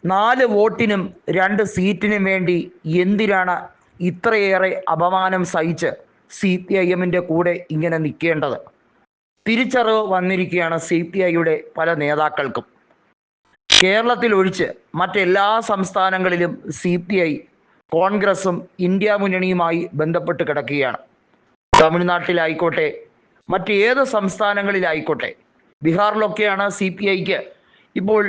4 വോട്ടിനും 2 സീറ്റിനും വേണ്ടി എന്തിനാണ് ഇത്രയേറെ അപമാനം സഹിച്ച് CPIM-ന്റെ കൂടെ ഇങ്ങനെ നിൽക്കേണ്ടത്? തിരിച്ചറിവ് വന്നിരിക്കുകയാണ് CPI-യുടെ പല നേതാക്കൾക്കും. കേരളത്തിൽ ഒഴിച്ച് മറ്റെല്ലാ സംസ്ഥാനങ്ങളിലും CPI കോൺഗ്രസും ഇന്ത്യ മുന്നണിയുമായി ബന്ധപ്പെട്ട് കിടക്കുകയാണ്. തമിഴ്നാട്ടിലായിക്കോട്ടെ, മറ്റേത് സംസ്ഥാനങ്ങളിലായിക്കോട്ടെ, ബീഹാറിലൊക്കെയാണ് CPI-ക്ക് ഇപ്പോൾ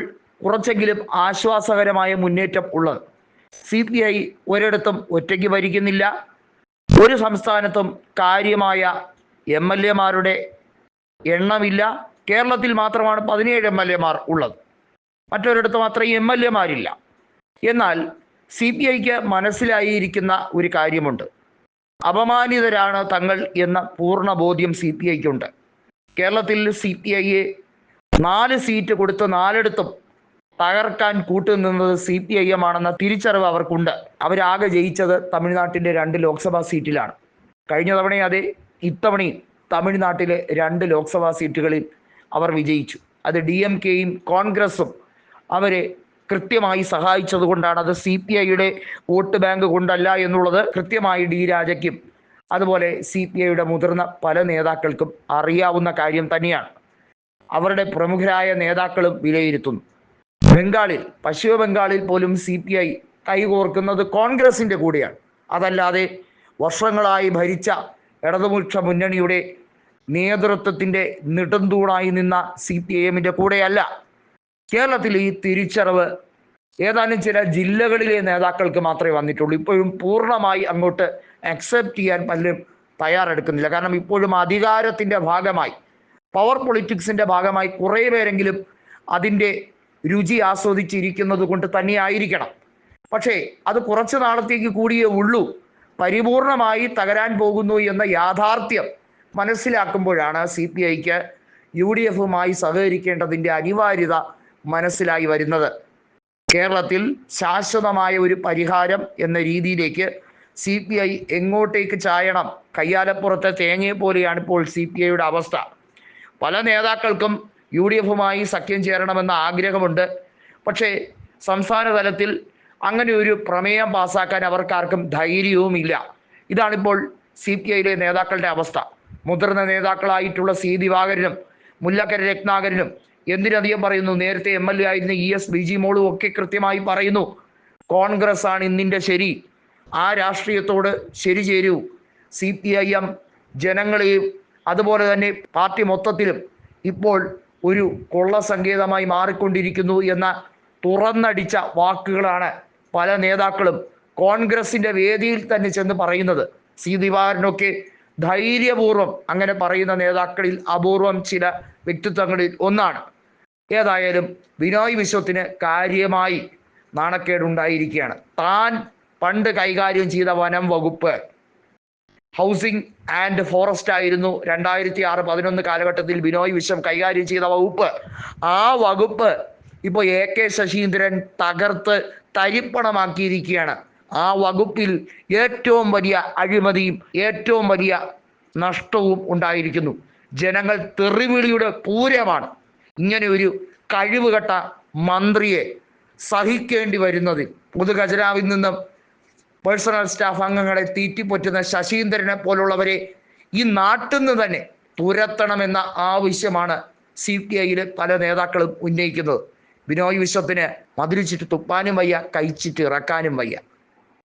കുറച്ചെങ്കിലും ആശ്വാസകരമായ മുന്നേറ്റം ഉള്ളത്. CPI ഒരിടത്തും ഒറ്റയ്ക്ക് ഭരിക്കുന്നില്ല. ഒരു സംസ്ഥാനത്തും കാര്യമായ MLA-മാരുടെ എണ്ണമില്ല. കേരളത്തിൽ മാത്രമാണ് 17 MLA-മാർ ഉള്ളത്. മറ്റൊരിടത്തും അത്രയും MLA-മാരില്ല. എന്നാൽ CPI-ക്ക് മനസ്സിലായിരിക്കുന്ന ഒരു കാര്യമുണ്ട്. അപമാനിതരാണ് തങ്ങൾ എന്ന പൂർണ്ണ ബോധ്യം CPI-ക്കുണ്ട്. കേരളത്തിൽ CPI-യെ 4 സീറ്റ് കൊടുത്ത് 4ഇടത്തും തകർക്കാൻ കൂട്ടുനിന്നത് CPIM ആണെന്ന തിരിച്ചറിവ് അവർക്കുണ്ട്. അവരാകെ ജയിച്ചത് തമിഴ്നാട്ടിൻ്റെ 2 ലോക്സഭാ സീറ്റിലാണ്. കഴിഞ്ഞ തവണ അതെ, ഇത്തവണയും തമിഴ്നാട്ടിലെ 2 ലോക്സഭാ സീറ്റുകളിൽ അവർ വിജയിച്ചു. അത് DMK-യും കോൺഗ്രസും അവരെ കൃത്യമായി സഹായിച്ചത് കൊണ്ടാണ്. അത് CPI-യുടെ വോട്ട് ബാങ്ക് കൊണ്ടല്ല എന്നുള്ളത് കൃത്യമായി D. രാജയ്ക്കും അതുപോലെ CPI-യുടെ മുതിർന്ന പല നേതാക്കൾക്കും അറിയാവുന്ന കാര്യം തന്നെയാണ്. അവരുടെ പ്രമുഖരായ നേതാക്കളും വിലയിരുത്തുന്നു. പശ്ചിമ ബംഗാളിൽ പോലും CPI കൈകോർക്കുന്നത് കോൺഗ്രസിൻ്റെ കൂടെയാണ്. അതല്ലാതെ വർഷങ്ങളായി ഭരിച്ച ഇടതുപക്ഷ മുന്നണിയുടെ നേതൃത്വത്തിൻ്റെ നെടുന്തൂണായി നിന്ന CPIM-ന്റെ കൂടെയല്ല. കേരളത്തിൽ ഈ തിരിച്ചറിവ് ഏതാനും ചില ജില്ലകളിലെ നേതാക്കൾക്ക് മാത്രമേ വന്നിട്ടുള്ളൂ. ഇപ്പോഴും പൂർണ്ണമായി അങ്ങോട്ട് അക്സെപ്റ്റ് ചെയ്യാൻ പലരും തയ്യാറെടുക്കുന്നില്ല. കാരണം ഇപ്പോഴും അധികാരത്തിൻ്റെ ഭാഗമായി, പവർ പൊളിറ്റിക്സിൻ്റെ ഭാഗമായി കുറേ പേരെങ്കിലും അതിൻ്റെ രുചി ആസ്വദിച്ചിരിക്കുന്നത് കൊണ്ട് തന്നെയായിരിക്കണം. പക്ഷേ അത് കുറച്ച് നാളത്തേക്ക് കൂടിയേ ഉള്ളൂ. പരിപൂർണമായി തകരാൻ പോകുന്നു എന്ന യാഥാർത്ഥ്യം മനസ്സിലാക്കുമ്പോഴാണ് CPI-ക്ക് UDF-മായി സഹകരിക്കേണ്ടതിൻ്റെ അനിവാര്യത മനസ്സിലായി വരുന്നത്. കേരളത്തിൽ ശാശ്വതമായ ഒരു പരിഹാരം എന്ന രീതിയിലേക്ക് CPI എങ്ങോട്ടേക്ക് ചായണം? കയ്യാലപ്പുറത്തെ തേങ്ങയെ പോലെയാണ് ഇപ്പോൾ CPI-യുടെ അവസ്ഥ. പല നേതാക്കൾക്കും UDF-മായി സഖ്യം ചേരണമെന്ന ആഗ്രഹമുണ്ട്. പക്ഷേ സംസ്ഥാന തലത്തിൽ അങ്ങനെ ഒരു പ്രമേയം പാസ്സാക്കാൻ അവർക്കാർക്കും ധൈര്യവുമില്ല. ഇതാണിപ്പോൾ CPI-യിലെ നേതാക്കളുടെ അവസ്ഥ. മുതിർന്ന നേതാക്കളായിട്ടുള്ള C. ദിവാകരനും മുല്ലക്കര രത്നാകരനും, എന്തിനധികം പറയുന്നു, നേരത്തെ MLA ആയിരുന്ന ES ബിജിമോളും ഒക്കെ കൃത്യമായി പറയുന്നു, കോൺഗ്രസ് ആണ് ഇന്നിൻ്റെ ശരി, ആ രാഷ്ട്രീയത്തോട് ശരി ചേരൂ. CPIM ജനങ്ങളെയും അതുപോലെ തന്നെ പാർട്ടി മൊത്തത്തിലും ഇപ്പോൾ ഒരു കൊള്ള സങ്കേതമായി മാറിക്കൊണ്ടിരിക്കുന്നു എന്ന തുറന്നടിച്ച വാക്കുകളാണ് പല നേതാക്കളും കോൺഗ്രസിൻ്റെ വേദിയിൽ തന്നെ ചെന്ന് പറയുന്നത്. C. ദിവാകരനൊക്കെ ധൈര്യപൂർവ്വം അങ്ങനെ പറയുന്ന നേതാക്കളിൽ അപൂർവം ചില വ്യക്തിത്വങ്ങളിൽ ഒന്നാണ്. ഏതായാലും ബിനോയ് വിശ്വത്തിന് കാര്യമായി നാണക്കേടുണ്ടായിരിക്കുകയാണ്. താൻ പണ്ട് കൈകാര്യം ചെയ്ത വനം വകുപ്പ്, ഹൗസിംഗ് ആൻഡ് ഫോറസ്റ്റ് ആയിരുന്നു 2006-11 കാലഘട്ടത്തിൽ ബിനോയ് വിശ്വം കൈകാര്യം ചെയ്ത വകുപ്പ്. ആ വകുപ്പ് ഇപ്പോൾ AK ശശീന്ദ്രൻ തകർത്ത് തരിപ്പണമാക്കിയിരിക്കുകയാണ്. ആ വകുപ്പിൽ ഏറ്റവും വലിയ അഴിമതിയും ഏറ്റവും വലിയ നഷ്ടവും ഉണ്ടായിരിക്കുന്നു. ജനങ്ങൾ തെറിവിളിയുടെ പൂരമാണ്. ഇങ്ങനെ ഒരു കഴിവുകെട്ട മന്ത്രിയെ സഹിക്കേണ്ടി വരുന്നതിൽ പൊതുഖജനാവിൽ നിന്നും പേഴ്സണൽ സ്റ്റാഫ് അംഗങ്ങളെ തീറ്റിപ്പൊറ്റുന്ന ശശീന്ദ്രനെ പോലുള്ളവരെ ഈ നാട്ടിൽ നിന്ന് തന്നെ തുരത്തണമെന്ന ആവശ്യമാണ് CPI-യിലെ പല നേതാക്കളും ഉന്നയിക്കുന്നത്. ബിനോയ് വിശ്വത്തിന് മതിലിച്ചിട്ട് തുപ്പാനും വയ്യ, കഴിച്ചിട്ട് ഇറക്കാനും വയ്യ.